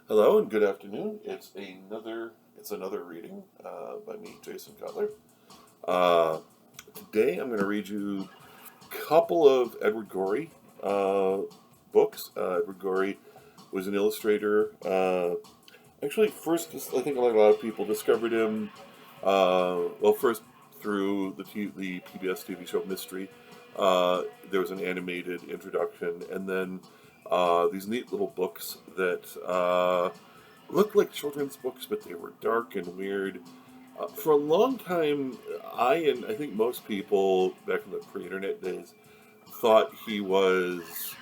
Hello and good afternoon. It's another reading by me, Jason Cutler. Uh, Today I'm going to read you a couple of Edward Gorey books. Edward Gorey was an illustrator. Actually, first I think like a lot of people discovered him. First through the PBS TV show Mystery. There was an animated introduction, and then these neat little books that looked like children's books, but they were dark and weird. For a long time, and I think most people back in the pre-internet days thought he was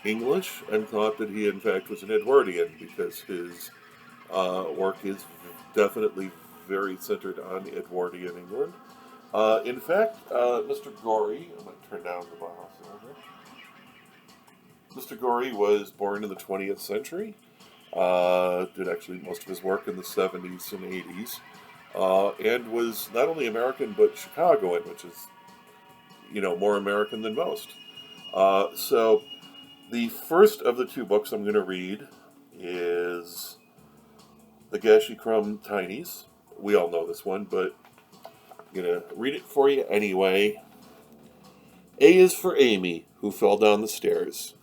English and thought that he in fact was an Edwardian because his work is definitely very centered on Edwardian England. In fact, Mr. Gorey, I'm going to turn down the volume a little bit. Mr. Gorey was born in the 20th century. Did actually most of his work in the 70s and 80s, and was not only American but Chicagoan, which is more American than most. So the first of the two books I'm going to read is The Gashi Crumb Tinies. We all know this one, but I'm going to read it for you anyway. A is for Amy, who fell down the stairs.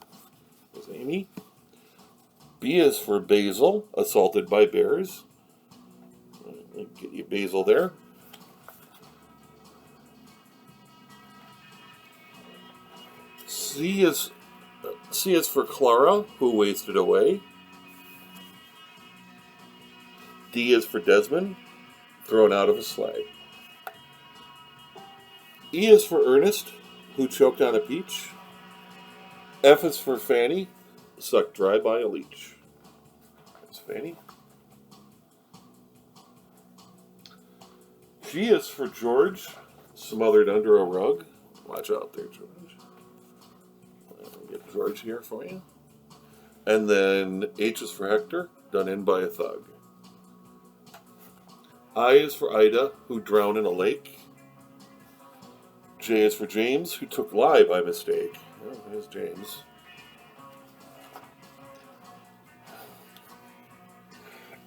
There's Amy. B is for Basil, assaulted by bears. Get you Basil there. C is for Clara, who wasted away. D is for Desmond, thrown out of a sleigh. E is for Ernest, who choked on a peach. F is for Fanny, sucked dry by a leech. That's Fanny. G is for George, smothered under a rug. Watch out there, George. I'll get George here for you. And then H is for Hector, done in by a thug. I is for Ida, who drowned in a lake. J is for James, who took lie by mistake. Oh, there's James.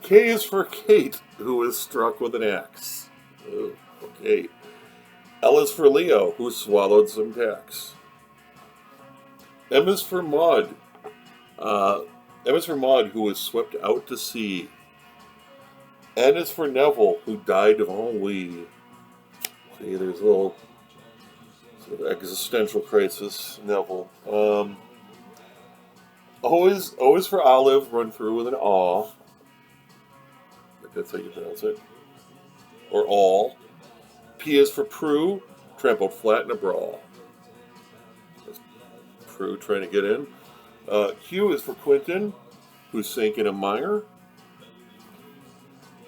K is for Kate, who was struck with an axe. Oh, okay. L is for Leo, who swallowed some tacks. M is for Maud. Who was swept out to sea. N is for Neville, who died of ennui. See, there's a little sort of existential crisis, Neville. O is for Olive, run through with an aw. I think that's how you pronounce it. Or all. P is for Prue, trampled flat in a brawl. That's Prue trying to get in. Q is for Quentin, who sank in a mire.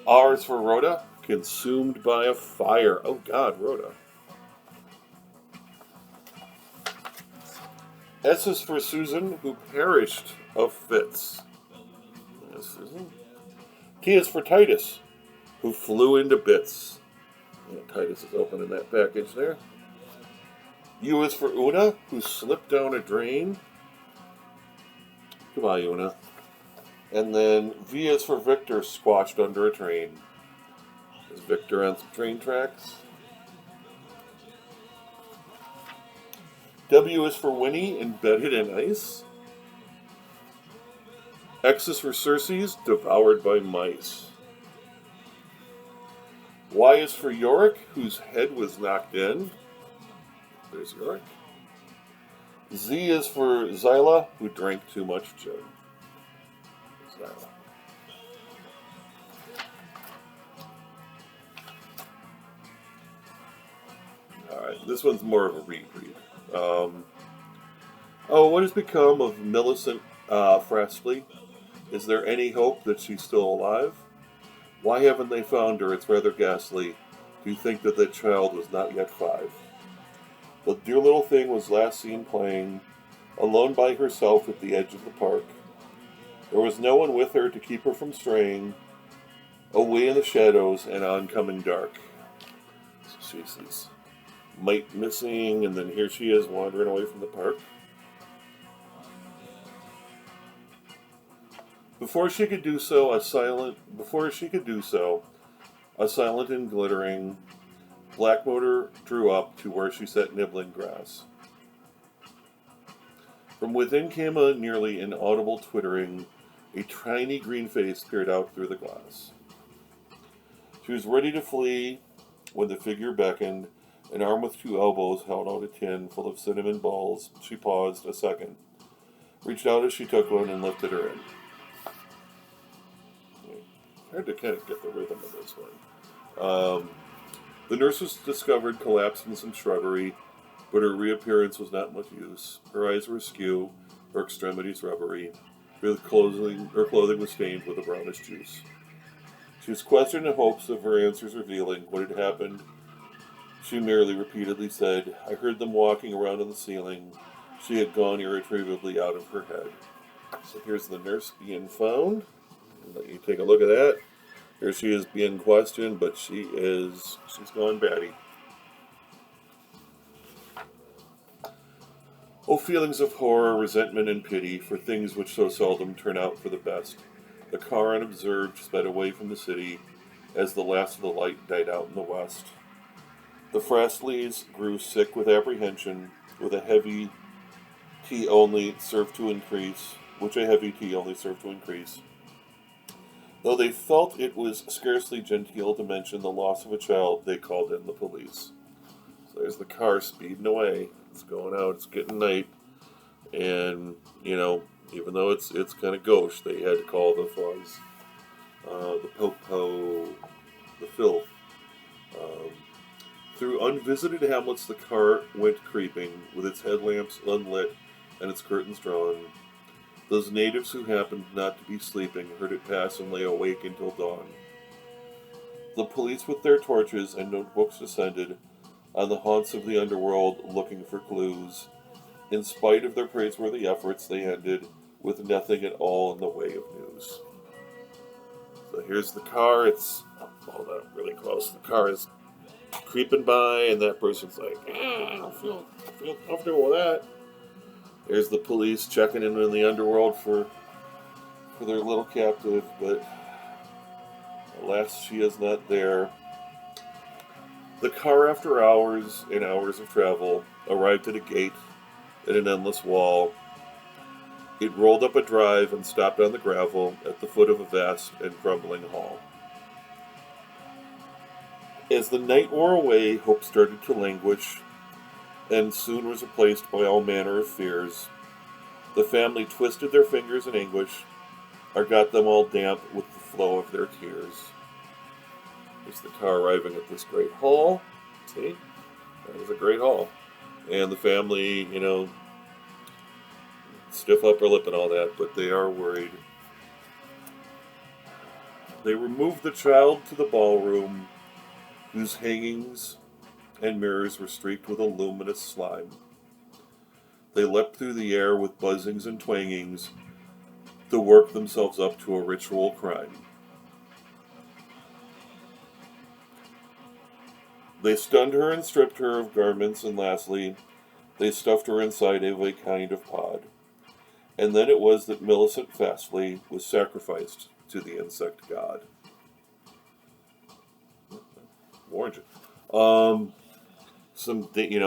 R is for Rhoda, consumed by a fire. Oh God, Rhoda. S is for Susan, who perished of fits. Yes, Susan. T is for Titus, who flew into bits. Yeah, Titus is opening that package there. U is for Una, who slipped down a drain. Goodbye, Una. And then V is for Victor, squashed under a train. Is Victor on some train tracks? W is for Winnie, embedded in ice. X is for Circes, devoured by mice. Y is for Yorick, whose head was knocked in. There's Yorick. Z is for Zyla, who drank too much gin. Zyla. Alright, this one's more of a reread. What has become of Millicent Frastley? Is there any hope that she's still alive? Why haven't they found her? It's rather ghastly. Do you think that child was not yet 5? The dear little thing was last seen playing, alone by herself at the edge of the park. There was no one with her to keep her from straying, away in the shadows and oncoming dark. So she sees Mite missing, and then here she is wandering away from the park. Before she could do so, a silent and glittering black motor drew up to where she sat nibbling grass. From within came a nearly inaudible twittering. A tiny green face peered out through the glass. She was ready to flee when the figure beckoned. An arm with two elbows held out a tin full of cinnamon balls. She paused a second, reached out as she took one, and lifted her in. Hard to kind of get the rhythm of this one. The nurse was discovered collapsed in some shrubbery, but her reappearance was not much use. Her eyes were askew, her extremities rubbery. Her clothing was stained with a brownish juice. She was questioned in hopes of her answers revealing what had happened. She merely repeatedly said, "I heard them walking around on the ceiling." She had gone irretrievably out of her head. So here's the nurse being found. I'll let you take a look at that. Here she is being questioned, but she's gone batty. Oh, feelings of horror, resentment, and pity for things which so seldom turn out for the best. The car, unobserved, sped away from the city as the last of the light died out in the west. The Frastleys grew sick with apprehension, with a heavy tea only served to increase, Though they felt it was scarcely genteel to mention the loss of a child, they called in the police. So there's the car speeding away. It's going out. It's getting night, and even though it's kind of gauche, they had to call the fuzz, the popo, the filth. Through unvisited hamlets, the car went creeping, with its headlamps unlit and its curtains drawn. Those natives who happened not to be sleeping heard it pass and lay awake until dawn. The police with their torches and notebooks descended on the haunts of the underworld looking for clues. In spite of their praiseworthy efforts, they ended with nothing at all in the way of news. So here's the car. It's hold up really close. The car is creeping by, and that person's like, I don't feel comfortable with that. There's the police checking in the underworld for their little captive, but alas, she is not there. The car, after hours and hours of travel, arrived at a gate in an endless wall. It rolled up a drive and stopped on the gravel at the foot of a vast and crumbling hall. As the night wore away, hope started to languish, and soon was replaced by all manner of fears. The family twisted their fingers in anguish, or got them all damp with the flow of their tears. There's the car arriving at this great hall. See? That was a great hall. And the family, stiff upper lip and all that, but they are worried. They removed the child to the ballroom, whose hangings and mirrors were streaked with a luminous slime. They leapt through the air with buzzings and twangings to work themselves up to a ritual crime. They stunned her and stripped her of garments, and lastly, they stuffed her inside of a kind of pod. And then it was that Millicent Fastly was sacrificed to the insect god. Warned you.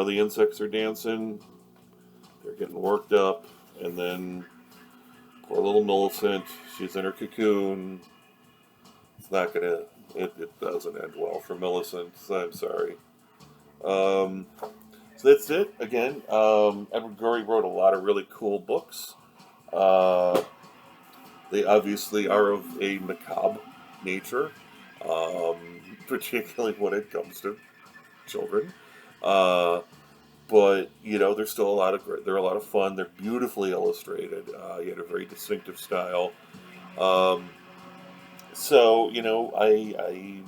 The insects are dancing. They're getting worked up, and then poor little Millicent, she's in her cocoon. It's not gonna. It doesn't end well for Millicent. So I'm sorry. So that's it. Again, Edward Gorey wrote a lot of really cool books. They obviously are of a macabre nature, particularly when it comes to children. But there's still a lot of great. They're a lot of fun. They're beautifully illustrated. He had a very distinctive style. So I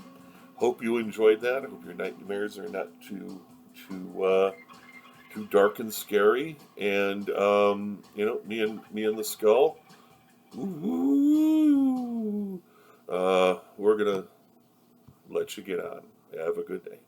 hope you enjoyed that. I hope your nightmares are not too dark and scary. And me and the skull. Ooh, we're gonna let you get on. Have a good day.